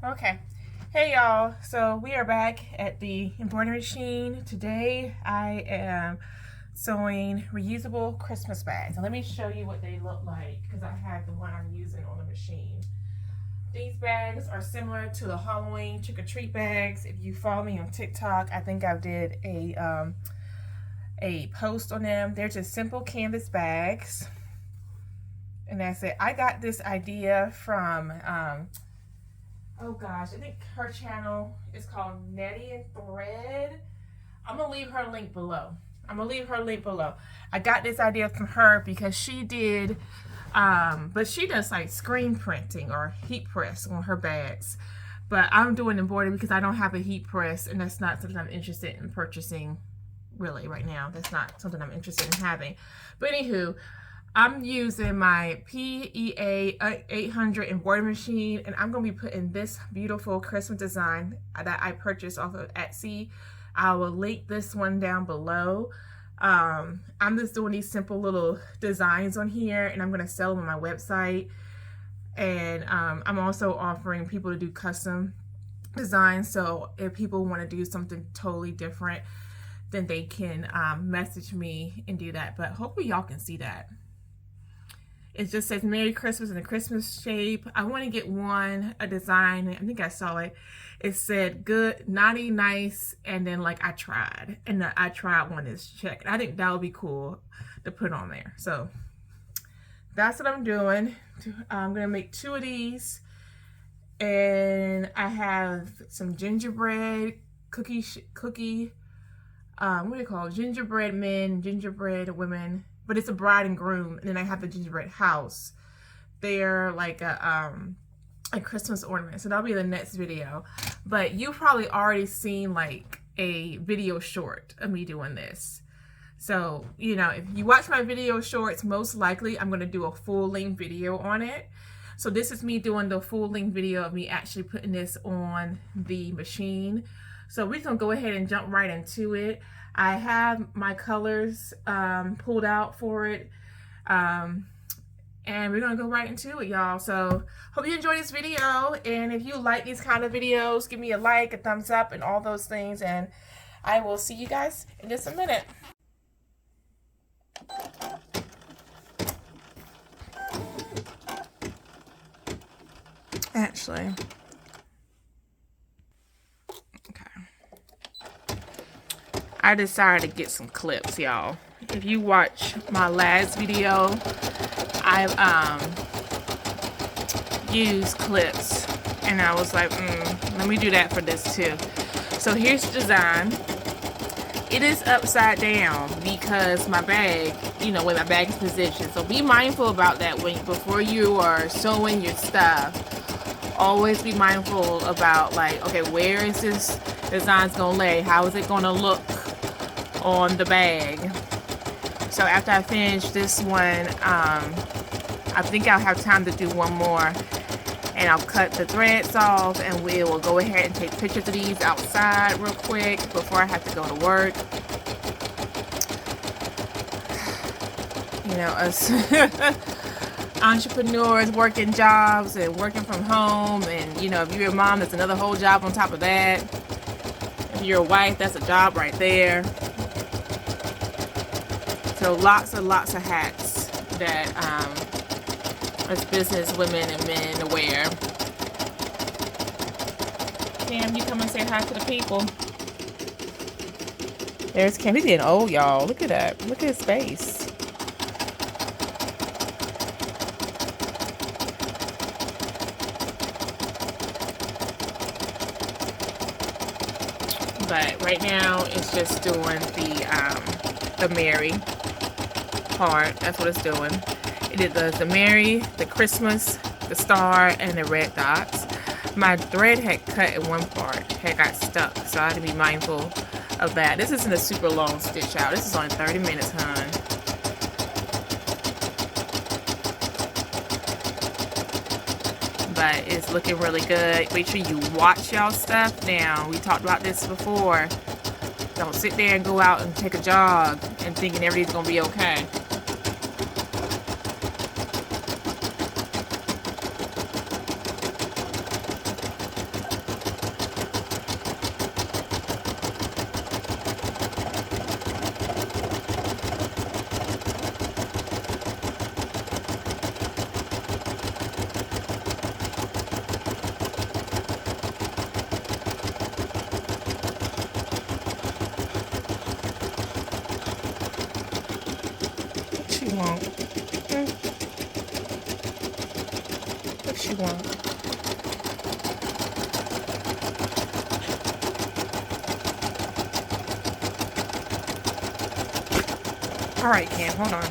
Okay. Hey y'all, so we are back at the embroidery machine. Today I am sewing reusable Christmas bags. And let me show you what they look like because I have the one I'm using on the machine. These bags are similar to the Halloween trick-or-treat bags. If you follow me on TikTok, I think I did a post on them. They're just simple canvas bags. And that's it. I got this idea from oh gosh, I think her channel is called Neita Fajita. I'm gonna leave her link below. I got this idea from her because she did, but she does like screen printing or heat press on her bags. But I'm doing embroidery because I don't have a heat press, and that's not something I'm interested in purchasing really right now. That's not something I'm interested in having. But anywho, I'm using my PE800 embroidery machine, and I'm going to be putting this beautiful Christmas design that I purchased off of Etsy. I will link this one down below. I'm just doing these simple little designs on here, and I'm going to sell them on my website. And I'm also offering people to do custom designs, so if people want to do something totally different, then they can message me and do that. But hopefully y'all can see that. It just says Merry Christmas in a Christmas shape. I want to get a design. I think I saw it. It said good, naughty, nice, and then like I tried. And the I tried one is checked. I think that would be cool to put on there. So that's what I'm doing. I'm going to make 2 of these. And I have some gingerbread what do you call it? Gingerbread men, gingerbread women. But it's a bride and groom, and then I have the gingerbread house. They're like a Christmas ornament, so that'll be the next video. But you've probably already seen like a video short of me doing this. So, you know, if you watch my video shorts, most likely I'm going to do a full-length video on it. So this is me doing the full-length video of me actually putting this on the machine. So we're going to go ahead and jump right into it. I have my colors pulled out for it. And we're going to go right into it, y'all. So hope you enjoy this video. And if you like these kind of videos, give me a like, a thumbs up, and all those things. And I will see you guys in just a minute. Actually, I decided to get some clips, y'all. If you watch my last video, I've used clips, and I was like, let me do that for this too. So here's the design. It is upside down because my bag, you know, where my bag is positioned. So be mindful about that before you are sewing your stuff. Always be mindful about like, okay, where is this design's gonna lay? How is it gonna look on the bag? So after I finish this one, I think I'll have time to do one more, and I'll cut the threads off, and we will go ahead and take pictures of these outside real quick before I have to go to work. You know, us entrepreneurs working jobs and working from home, and you know, if you're a mom, there's another whole job on top of that. If you're a wife, that's a job right there. So lots and lots of hats that us business women and men wear. Cam, you come and say hi to the people. There's Cam. He's getting old, y'all. Look at that. Look at his face. But right now, it's just doing the Merry part. That's what it's doing. It does the Merry, the Christmas, the star, and the red dots. My thread had cut in one part, had got stuck, so I had to be mindful of that. This isn't a super long stitch out. This is only 30 minutes, hon. But it's looking really good. Make sure you watch y'all stuff now. We talked about this before. Don't sit there and go out and take a jog and thinking everything's gonna be okay. she want? What she want? All right, Cam, hold on.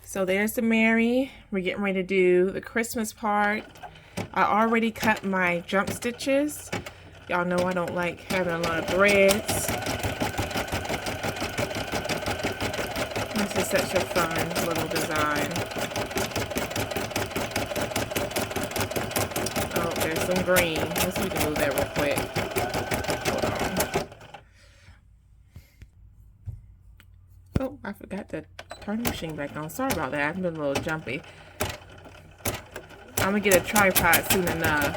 So there's the Mary. We're getting ready to do the Christmas part. I already cut my jump stitches. Y'all know I don't like having a lot of threads. This is such a fun little design. Oh, there's some green. Let's see if we can move that real quick. Hold on. Oh, I forgot to turn the machine back on. Sorry about that. I've been a little jumpy. I'm gonna get a tripod soon enough.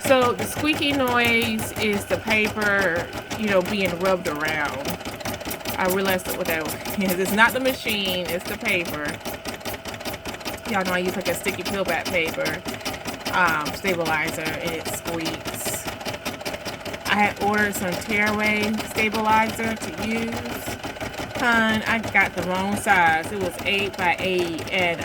So the squeaky noise is the paper, you know, being rubbed around. I realized what that is. It's not the machine, it's the paper. Y'all know I use like a sticky peel back paper stabilizer, and it squeaks. I had ordered some tearaway stabilizer to use. Hun, I got the wrong size. It was 8 by 8, and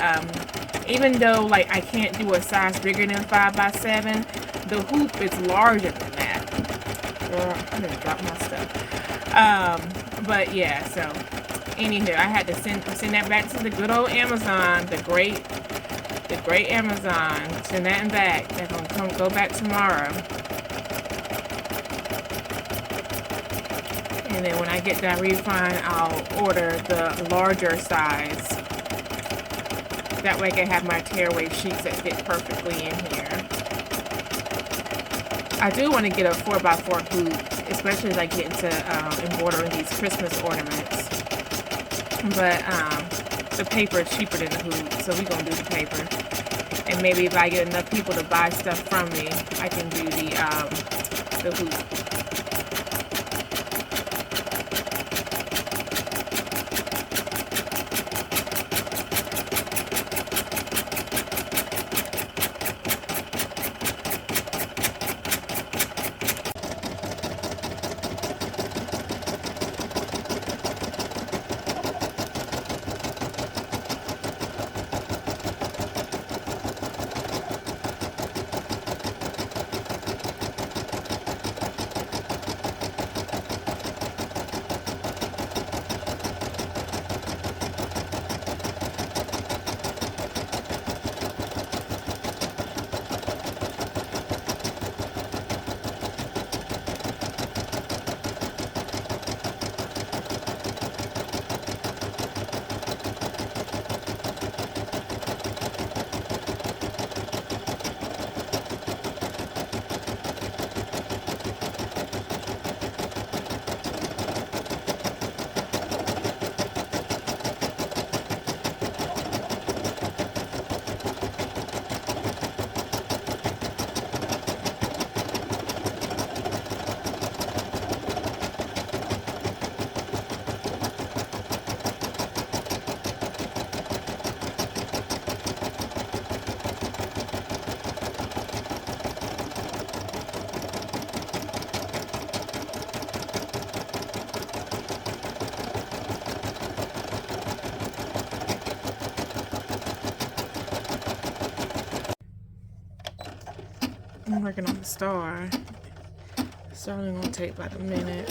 even though like I can't do a size bigger than 5 by 7, the hoop is larger than that. Girl, I'm gonna drop my stuff. But yeah, so anywho, I had to send that back to the good old Amazon, the great Amazon. Send that back. They're gonna go back tomorrow. And then when I get that refund, I'll order the larger size. That way I can have my tearaway sheets that fit perfectly in here. I do want to get a 4x4 hoop, especially as I get into embroidering these Christmas ornaments. But the paper is cheaper than the hoop, so we're going to do the paper. And maybe if I get enough people to buy stuff from me, I can do the hoop. I'm working on the star. It's only gonna take about a minute.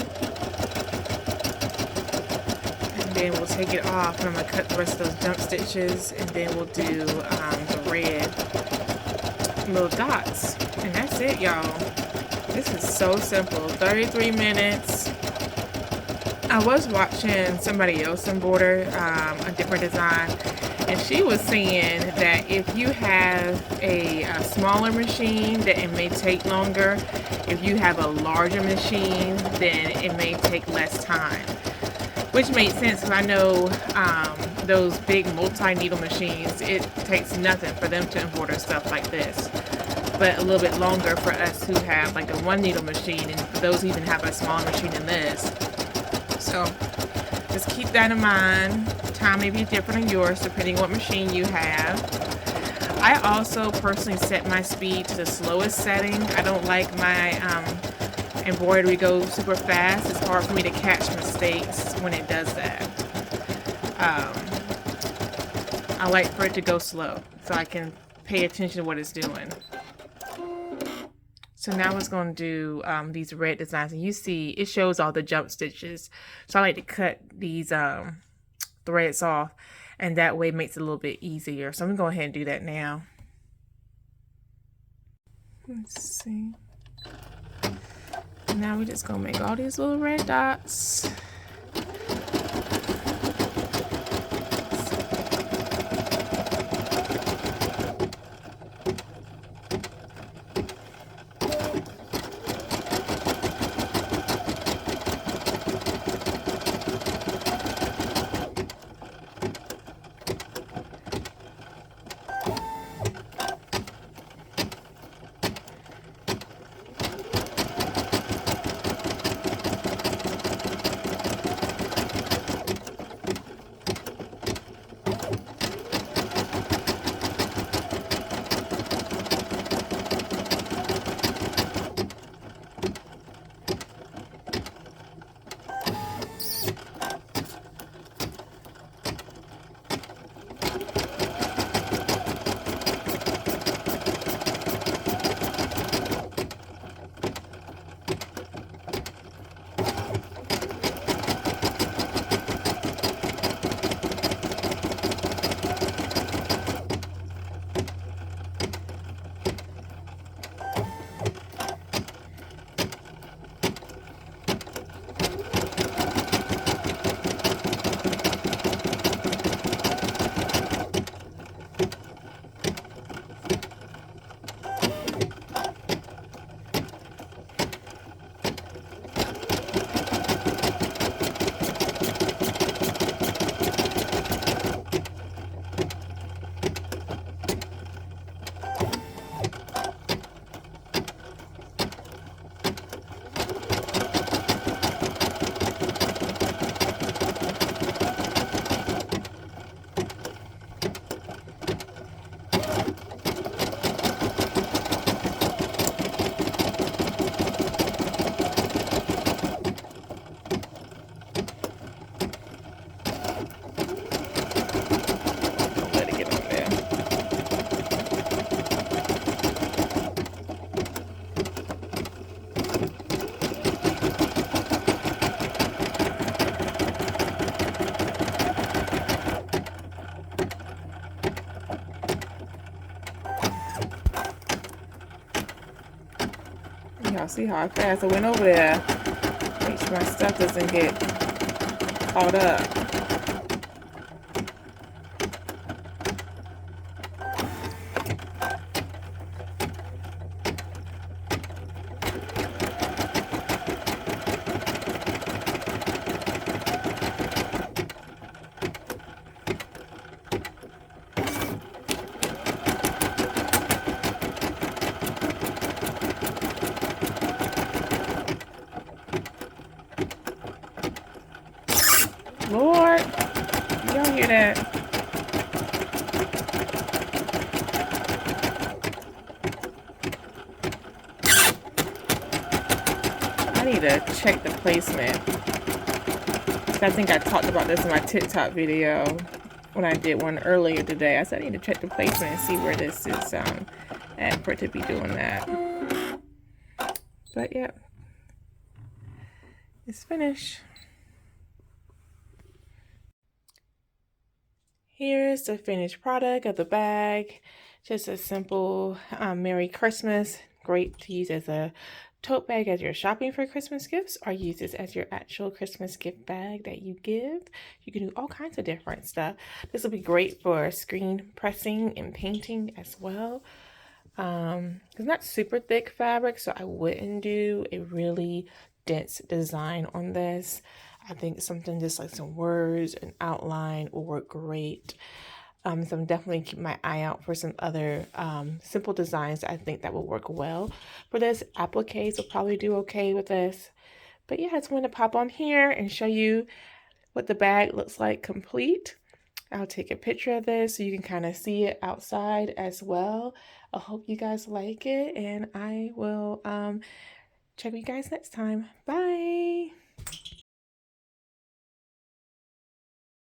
And then we'll take it off, and I'm gonna cut the rest of those jump stitches, and then we'll do the red little dots. And that's it, y'all. This is so simple. 33 minutes. I was watching somebody else embroider a different design, and she was saying that if you have a smaller machine, that it may take longer. If you have a larger machine, then it may take less time. Which made sense, because I know those big multi-needle machines, it takes nothing for them to embroider stuff like this. But a little bit longer for us who have like a 1-needle machine, and for those who even have a smaller machine than this. So just keep that in mind. Time may be different on yours depending what machine you have. I also personally set my speed to the slowest setting. I don't like my embroidery go super fast. It's hard for me to catch mistakes when it does that. I like for it to go slow so I can pay attention to what it's doing. So now it's going to do these red designs, and you see it shows all the jump stitches. So I like to cut these threads off, and that way it makes it a little bit easier. So I'm going to go ahead and do that now. Let's see. Now we're just going to make all these little red dots. Y'all see how fast I went over there? Make sure my stuff doesn't get caught up. Lord, y'all hear that? I need to check the placement. I think I talked about this in my TikTok video when I did one earlier today. I said I need to check the placement and see where this is at for it to be doing that. But yeah, it's finished. Here's the finished product of the bag. Just a simple Merry Christmas. Great to use as a tote bag as you're shopping for Christmas gifts, or use this as your actual Christmas gift bag that you give. You can do all kinds of different stuff. This will be great for screen pressing and painting as well. It's not super thick fabric, so I wouldn't do a really dense design on this. I think something just like some words and outline will work great. So I'm definitely keep my eye out for some other simple designs that I think that will work well for this. Appliques will probably do okay with this. But yeah, I just wanted to pop on here and show you what the bag looks like complete. I'll take a picture of this so you can kind of see it outside as well. I hope you guys like it, and I will check you guys next time. Bye!